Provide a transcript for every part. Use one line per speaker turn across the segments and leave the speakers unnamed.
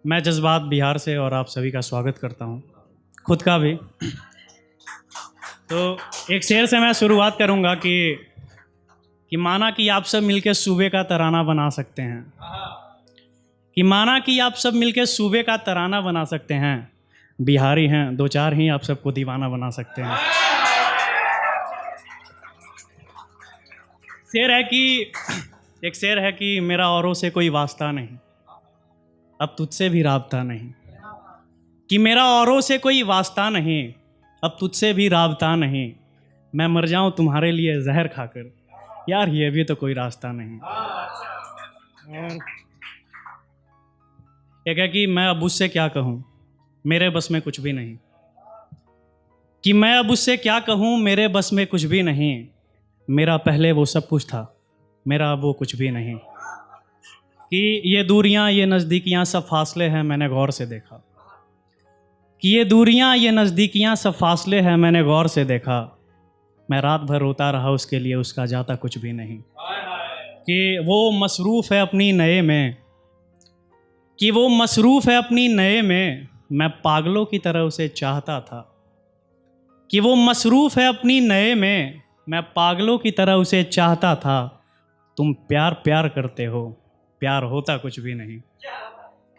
मैं जज्बात बिहार से और आप सभी का स्वागत करता हूं, खुद का भी। तो एक शेर से मैं शुरुआत करूंगा कि माना कि आप सब मिलके सूबे का तराना बना सकते हैं, कि माना कि आप सब मिलके सूबे का तराना बना सकते हैं। बिहारी हैं दो चार ही आप सबको दीवाना बना सकते हैं। एक शेर है कि मेरा औरों से कोई वास्ता नहीं, अब तुझसे भी राबता नहीं। कि मेरा औरों से कोई वास्ता नहीं, अब तुझसे भी राबता नहीं। मैं मर जाऊं तुम्हारे लिए जहर खाकर, यार ये भी तो कोई रास्ता नहीं। और एक है कि मैं अब उससे क्या कहूँ, मेरे बस में कुछ भी नहीं। कि मैं अब उससे क्या कहूँ, मेरे बस में कुछ भी नहीं। मेरा पहले वो सब कुछ था, मेरा अब वो कुछ भी नहीं। कि ये दूरियां ये नज़दीकियां सब फासले हैं, मैंने गौर से देखा। कि ये दूरियां ये नज़दीकियां सब फासले हैं, मैंने गौर से देखा। मैं रात भर रोता रहा उसके लिए, उसका जाता कुछ भी नहीं। कि वो मसरूफ़ है अपनी नए में, कि वो मसरूफ़ है अपनी नए में। मैं पागलों की तरह उसे चाहता था। कि वो मसरूफ़ है अपनी नए में, मैं पागलों की तरह उसे चाहता था। तुम प्यार प्यार करते हो, प्यार होता कुछ भी नहीं।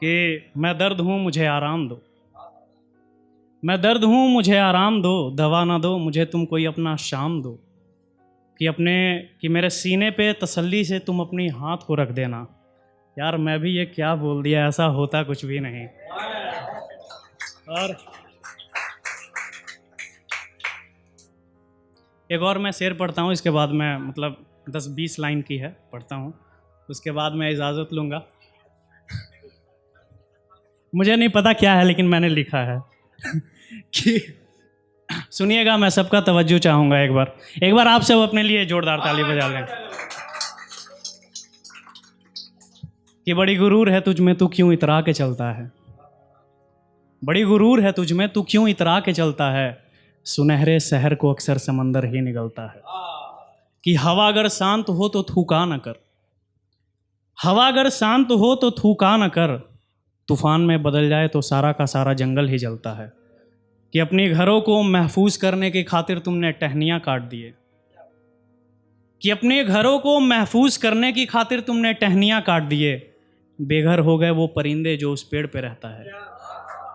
कि मैं दर्द हूँ मुझे आराम दो, मैं दर्द हूँ मुझे आराम दो। दवा ना दो मुझे तुम कोई अपना शाम दो। कि मेरे सीने पे तसल्ली से तुम अपनी हाथ को रख देना। यार मैं भी ये क्या बोल दिया, ऐसा होता कुछ भी नहीं। और एक और मैं शेर पढ़ता हूँ, इसके बाद मैं 10-20 लाइन की है पढ़ता हूँ, उसके बाद मैं इजाज़त लूँगा। मुझे नहीं पता क्या है लेकिन मैंने लिखा है कि सुनिएगा, मैं सबका तवज्जो चाहूँगा। एक बार आप सब अपने लिए जोरदार ताली बजा लें। कि बड़ी गुरूर है तुझ में तू क्यों इतरा के चलता है, बड़ी गुरूर है तुझ में तू क्यों इतरा के चलता है। सुनहरे शहर को अक्सर समंदर ही निगलता है। कि हवा अगर शांत हो तो थूका न कर, हवा अगर शांत हो तो थूका न कर। तूफान में बदल जाए तो सारा का सारा जंगल ही जलता है। कि अपने घरों को महफूज करने की खातिर तुमने टहनियाँ काट दिए, कि अपने घरों को महफूज करने की खातिर तुमने टहनियाँ काट दिए। बेघर हो गए वो परिंदे जो उस पेड़ पे रहता है।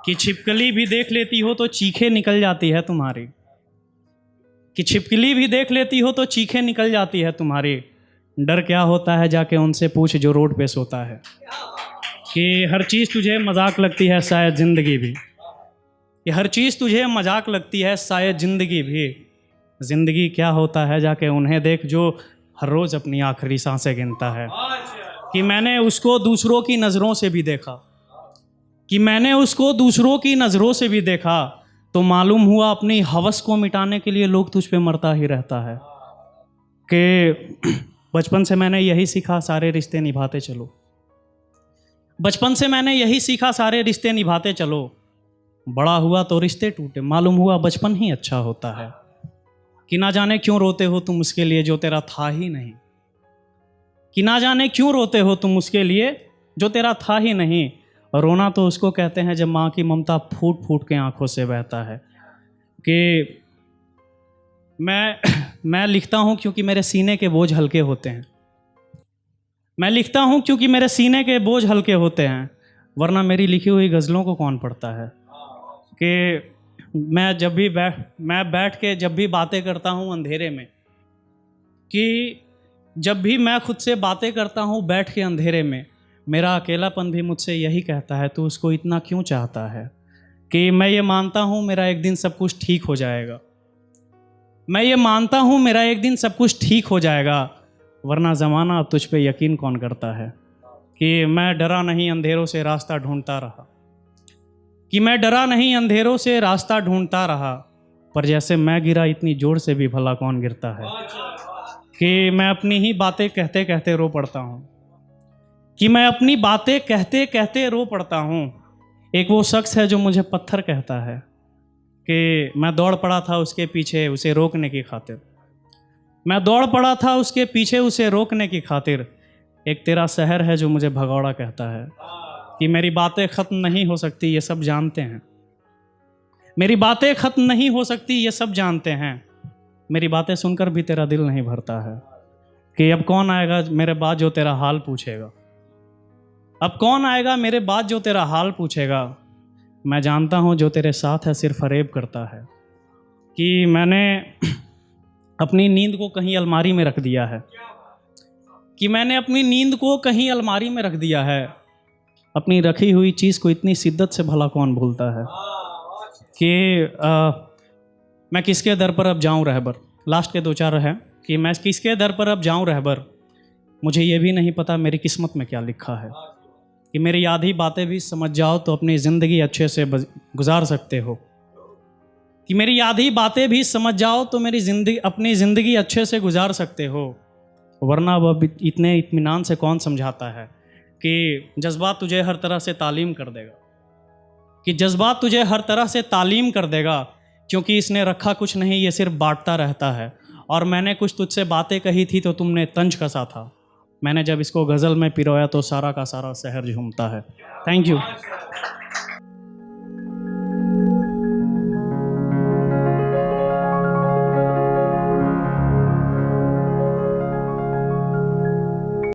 कि छिपकली भी देख लेती हो तो चीखें निकल जाती है तुम्हारी, कि छिपकली भी देख लेती हो तो चीखें निकल जाती है तुम्हारी। डर क्या होता है जाके उनसे पूछ जो रोड पे सोता है। कि हर चीज़ तुझे मजाक लगती है शायद ज़िंदगी भी, कि हर चीज़ तुझे मजाक लगती है शायद ज़िंदगी भी। ज़िंदगी क्या होता है जाके उन्हें देख जो हर रोज़ अपनी आखिरी सांसें गिनता है। कि मैंने उसको दूसरों की नज़रों से भी देखा, कि मैंने उसको दूसरों की नज़रों से भी देखा। तो मालूम हुआ अपनी हवस को मिटाने के लिए लोग तुझ पे मरता ही रहता है। कि बचपन से मैंने यही सीखा सारे रिश्ते निभाते चलो, बचपन से मैंने यही सीखा सारे रिश्ते निभाते चलो। बड़ा हुआ तो रिश्ते टूटे, मालूम हुआ बचपन ही अच्छा होता है। कि ना जाने क्यों रोते हो तुम उसके लिए जो तेरा था ही नहीं, कि ना जाने क्यों रोते हो तुम उसके लिए जो तेरा था ही नहीं। रोना तो उसको कहते हैं जब माँ की ममता फूट फूट के आंखों से बहता है। कि मैं लिखता हूँ क्योंकि मेरे सीने के बोझ हल्के होते हैं, मैं लिखता हूँ क्योंकि मेरे सीने के बोझ हल्के होते हैं। वरना मेरी लिखी हुई गज़लों को कौन पढ़ता है। कि मैं बैठ के जब भी बातें करता हूँ अंधेरे में, कि जब भी मैं खुद से बातें करता हूँ बैठ के अंधेरे में, मेरा अकेलापन भी मुझसे यही कहता है तू उसको इतना क्यों चाहता है। कि मैं ये मानता हूँ मेरा एक दिन सब कुछ ठीक हो जाएगा, मैं ये मानता हूँ मेरा एक दिन सब कुछ ठीक हो जाएगा। वरना ज़माना अब तुझ पे यकीन कौन करता है। कि मैं डरा नहीं अंधेरों से रास्ता ढूंढता रहा, कि मैं डरा नहीं अंधेरों से रास्ता ढूंढता रहा। पर जैसे मैं गिरा इतनी जोर से भी भला कौन गिरता है। कि मैं अपनी ही बातें कहते कहते रो पड़ता हूँ, कि मैं अपनी बातें कहते कहते रो पड़ता हूँ। एक वो शख्स है जो मुझे पत्थर कहता है, कि मैं दौड़ पड़ा था उसके पीछे उसे रोकने की खातिर, मैं दौड़ पड़ा था उसके पीछे उसे रोकने की खातिर। एक तेरा शहर है जो मुझे भगौड़ा कहता है, कि मेरी बातें ख़त्म नहीं हो सकती, ये सब जानते हैं। मेरी बातें ख़त्म नहीं हो सकती, ये सब जानते हैं। मेरी बातें सुनकर भी तेरा दिल नहीं भरता है कि अब कौन आएगा मेरे बाद जो तेरा हाल पूछेगा। अब कौन आएगा मेरे बाद जो तेरा हाल पूछेगा। मैं जानता हूँ जो तेरे साथ है सिर्फ फरेब करता है। कि मैंने अपनी नींद को कहीं अलमारी में रख दिया है, कि मैंने अपनी नींद को कहीं अलमारी में रख दिया है। अपनी रखी हुई चीज़ को इतनी शिद्दत से भला कौन भूलता है। कि मैं किसके दर पर अब जाऊं रहबर। लास्ट के 2-4 है कि मैं किसके दर पर अब जाऊं रहबर। मुझे ये भी नहीं पता मेरी किस्मत में क्या लिखा है। कि मेरी आधी बातें भी समझ जाओ तो अपनी ज़िंदगी अच्छे से गुजार सकते हो। कि मेरी आधी बातें भी समझ जाओ तो अपनी ज़िंदगी अच्छे से गुजार सकते हो। वरना वह इतने इत्मीनान से कौन समझाता है कि जज्बात तुझे हर तरह से तालीम कर देगा। कि जज्बात तुझे हर तरह से तालीम कर देगा, क्योंकि इसने रखा कुछ नहीं, ये सिर्फ बांटता रहता है। और मैंने कुछ तुझसे बातें कही थी तो तुमने तंज कसा था। मैंने जब इसको गज़ल में पिरोया तो सारा का सारा शहर झूमता है। Thank you.